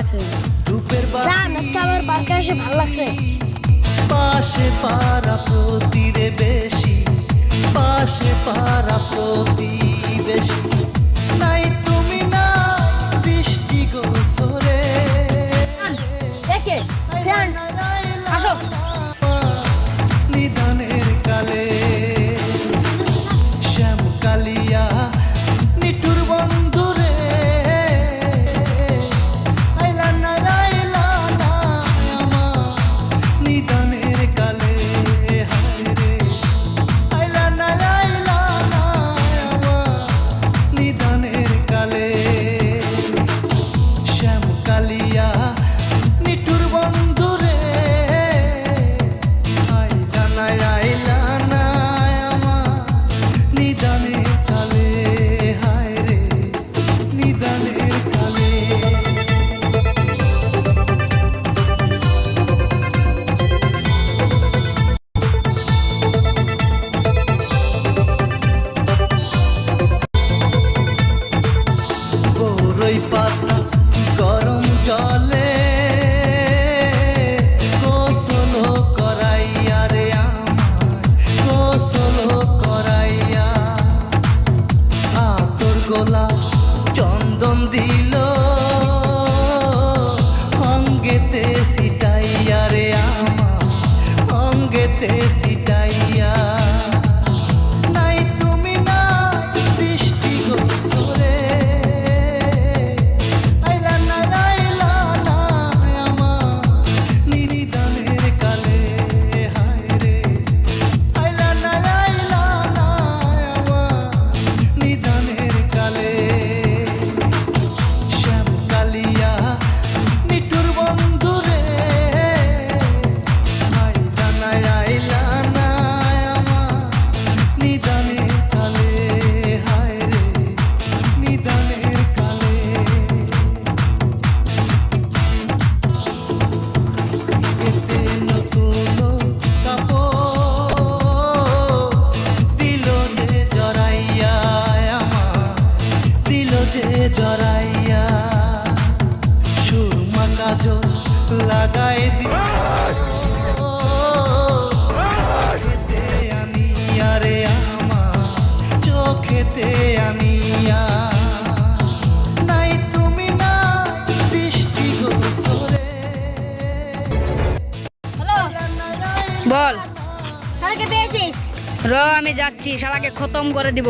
লাগছে। আমার পার্কে এসে ভালো লাগছে। পাশে পারা প্রতিবেশী, পাশে পারা প্রতিবেশী, নাই তুমি না দৃষ্টি গোচরে। আসো। নিদানের কালে শ্যাম কালিয়া নিঠুর বন্ধুরে, আইলা না আমার নিদানের কালে, হায় রে আইলা না আমার নিদানের কালে। শ্যাম কালিয়া নিঠুর বন্ধুরে, আইলা না আমার নিদানের কালে, হায় রে নিদানের কালে। বরই পাতা গরম জলে গোসল করাইয়া রে আমায়, গোসল করাইয়া। আতর গোলা চন্দন দিল অঙ্গেতে সিটাইয়া রে আমার, অঙ্গেতে সিটাইয়া। নাই তুমি না দৃষ্টি গোচরে, আইলা না আমার নিদানের কালে, হায় রে আইলা না আমার নিদানের কালে। শ্যাম কালিয়া নিঠুর বন্ধুরে, আইলা না আমার নিদানের কালে, হায় রে নিদানের কালে। এতে নতুন কাপড় দিল যে জড়াইয়া আমার, দিল যে জড়াইয়া। সুরমা কাজল লাগাই দিল চোখেতে আনিয়া রে আমার, চোখেতে আনিয়া। নাই তুমি না দৃষ্টি গোচরে, হ্যালো, বল। শালাকে পেয়েছি। র আমি যাচ্ছি, শালাকে খতম করে দিব।